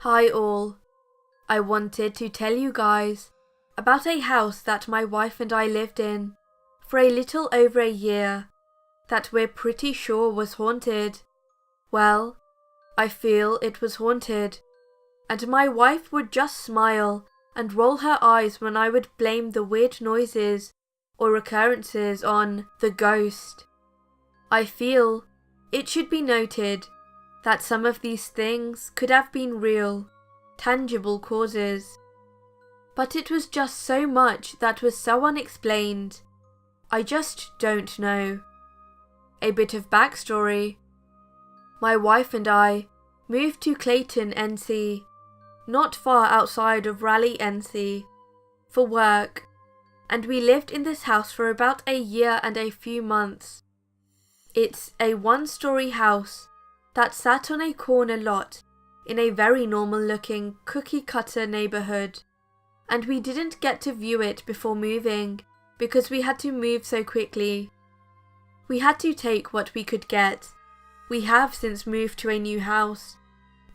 Hi all. I wanted to tell you guys about a house that my wife and I lived in for a little over a year that we're pretty sure was haunted. Well, I feel it was haunted, and my wife would just smile and roll her eyes when I would blame the weird noises or occurrences on the ghost. I feel it should be noted that some of these things could have been real, tangible causes. But it was just so much that was so unexplained. I just don't know. A bit of backstory. My wife and I moved to Clayton, NC, not far outside of Raleigh, NC, for work, and we lived in this house for about a year and a few months. It's a one-story house that sat on a corner lot in a very normal-looking cookie-cutter neighbourhood, and we didn't get to view it before moving because we had to move so quickly. We had to take what we could get. We have since moved to a new house,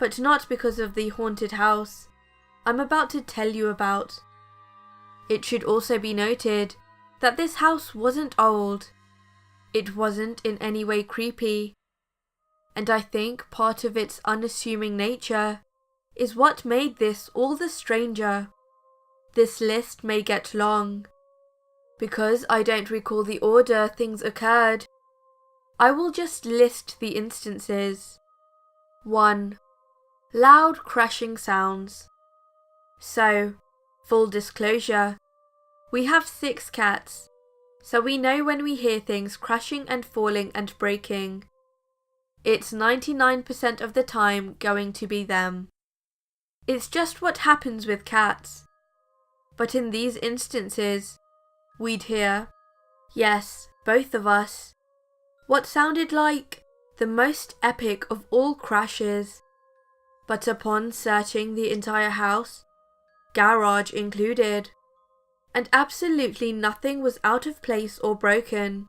but not because of the haunted house I'm about to tell you about. It should also be noted that this house wasn't old. It wasn't in any way creepy, and I think part of its unassuming nature is what made this all the stranger. This list may get long. Because I don't recall the order things occurred, I will just list the instances. 1. Loud crashing sounds. So, full disclosure, we have 6 cats, so we know when we hear things crashing and falling and breaking. It's 99% of the time going to be them. It's just what happens with cats. But in these instances, we'd hear, yes, both of us, what sounded like the most epic of all crashes. But upon searching the entire house, garage included, and absolutely nothing was out of place or broken.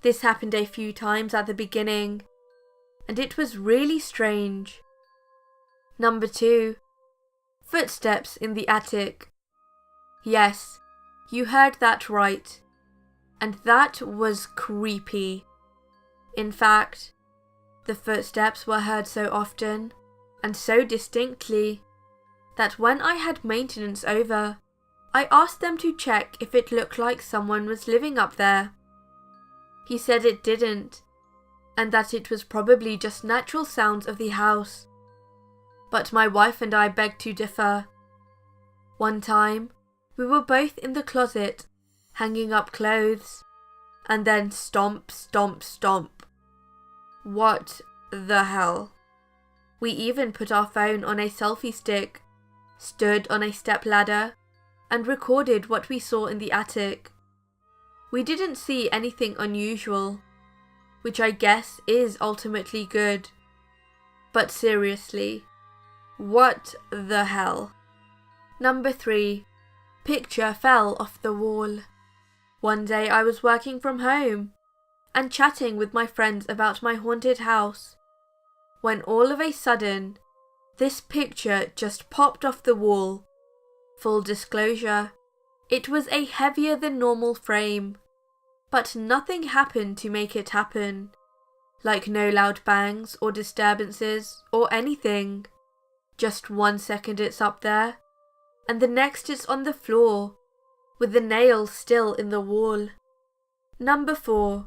This happened a few times at the beginning, and it was really strange. Number 2. Footsteps in the attic. Yes, you heard that right, and that was creepy. In fact, the footsteps were heard so often and so distinctly that when I had maintenance over, I asked them to check if it looked like someone was living up there. He said it didn't, and that it was probably just natural sounds of the house. But my wife and I begged to differ. One time, we were both in the closet, hanging up clothes, and then stomp, stomp, stomp. What the hell? We even put our phone on a selfie stick, stood on a step ladder, and recorded what we saw in the attic. We didn't see anything unusual, which I guess is ultimately good. But seriously, what the hell? Number 3. Picture fell off the wall. One day I was working from home and chatting with my friends about my haunted house, when all of a sudden, this picture just popped off the wall. Full disclosure, it was a heavier than normal frame, but nothing happened to make it happen. Like no loud bangs or disturbances or anything. Just 1 second it's up there, and the next it's on the floor, with the nail still in the wall. Number 4.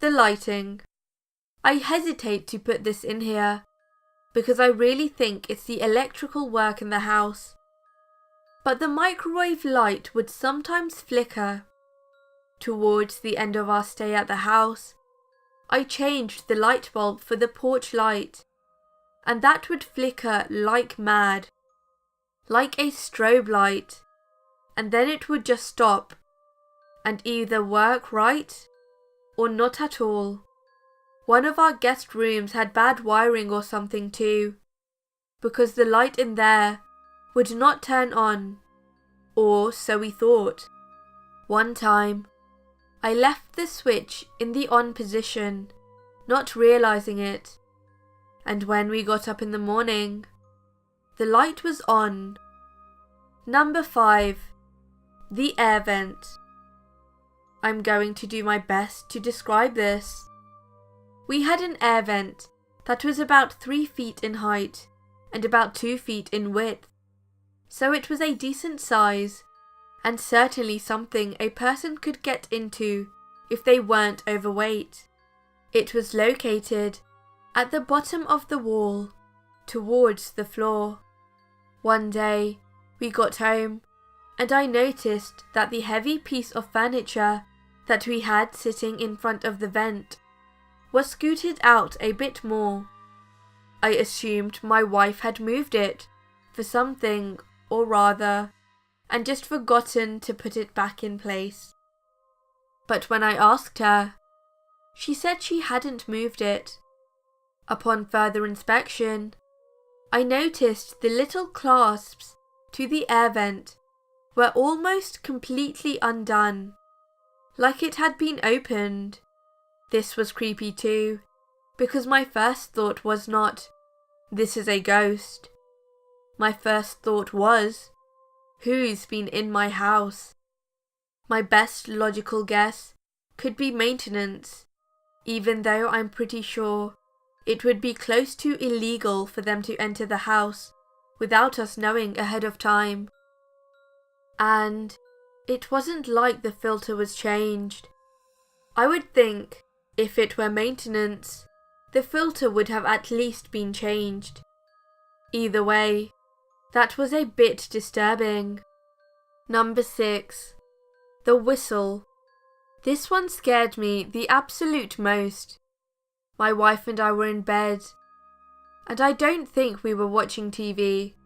The lighting. I hesitate to put this in here, because I really think it's the electrical work in the house. But the microwave light would sometimes flicker. Towards the end of our stay at the house, I changed the light bulb for the porch light, and that would flicker like mad, like a strobe light, and then it would just stop, and either work right or not at all. One of our guest rooms had bad wiring or something too, because the light in there would not turn on, or so we thought. One time, I left the switch in the on position, not realizing it, and when we got up in the morning, The light was on. Number 5. The air vent. I'm going to do my best to describe this. We had an air vent that was about 3 feet in height and about 2 feet in width, so it was a decent size and certainly something a person could get into if they weren't overweight. It was located at the bottom of the wall towards the floor. One day we got home and I noticed that the heavy piece of furniture that we had sitting in front of the vent was scooted out a bit more. I assumed my wife had moved it for something or rather and just forgotten to put it back in place. But when I asked her, she said she hadn't moved it. Upon further inspection, I noticed the little clasps to the air vent were almost completely undone, like it had been opened. This was creepy too, because my first thought was not, "This is a ghost." My first thought was, "Who's been in my house?" My best logical guess could be maintenance, even though I'm pretty sure it would be close to illegal for them to enter the house without us knowing ahead of time. And it wasn't like the filter was changed. I would think, if it were maintenance, the filter would have at least been changed. Either way, that was a bit disturbing. Number 6. The whistle. This one scared me the absolute most. My wife and I were in bed, and I don't think we were watching TV.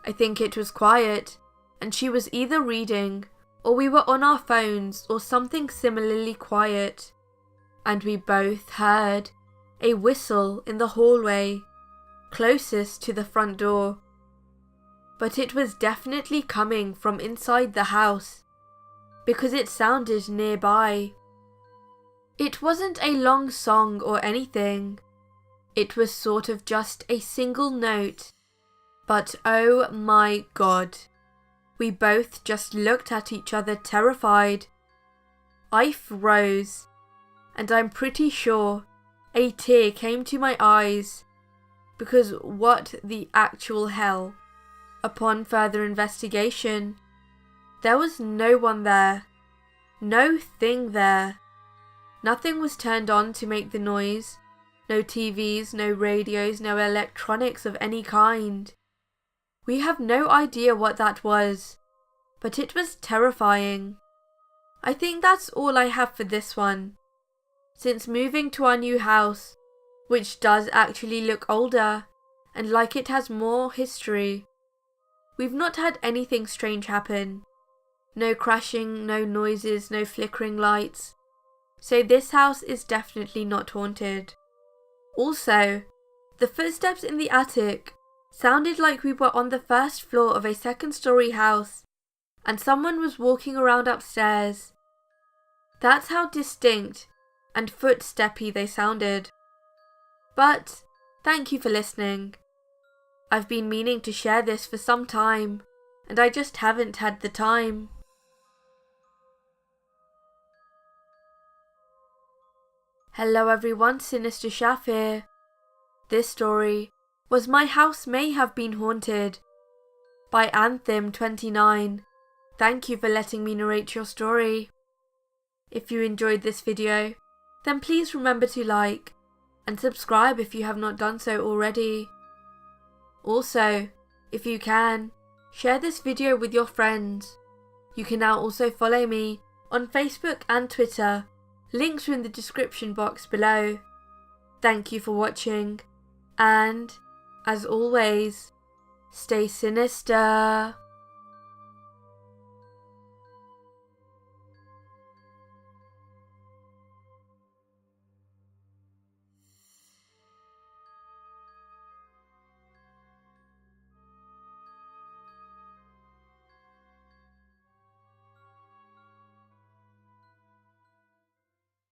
I think it was quiet, and she was either reading, or we were on our phones, or something similarly quiet. And we both heard a whistle in the hallway, closest to the front door. But it was definitely coming from inside the house, because it sounded nearby. It wasn't a long song or anything. It was sort of just a single note. But oh my god. We both just looked at each other terrified. I froze, and I'm pretty sure a tear came to my eyes, because what the actual hell? Upon further investigation, there was no one there. No thing there. Nothing was turned on to make the noise. No TVs, no radios, no electronics of any kind. We have no idea what that was, but it was terrifying. I think that's all I have for this one. Since moving to our new house, which does actually look older and like it has more history, we've not had anything strange happen. No crashing, no noises, no flickering lights. So this house is definitely not haunted. Also, the footsteps in the attic sounded like we were on the first floor of a second-story house and someone was walking around upstairs. That's how distinct and footsteppy they sounded. But thank you for listening. I've been meaning to share this for some time, and I just haven't had the time. Hello everyone, SinisterShaf here. This story was My House May Have Been Haunted by Anthem29. Thank you for letting me narrate your story. If you enjoyed this video, then please remember to like and subscribe if you have not done so already. Also, if you can, share this video with your friends. You can now also follow me on Facebook and Twitter. Links are in the description box below. Thank you for watching, and, as always, stay sinister.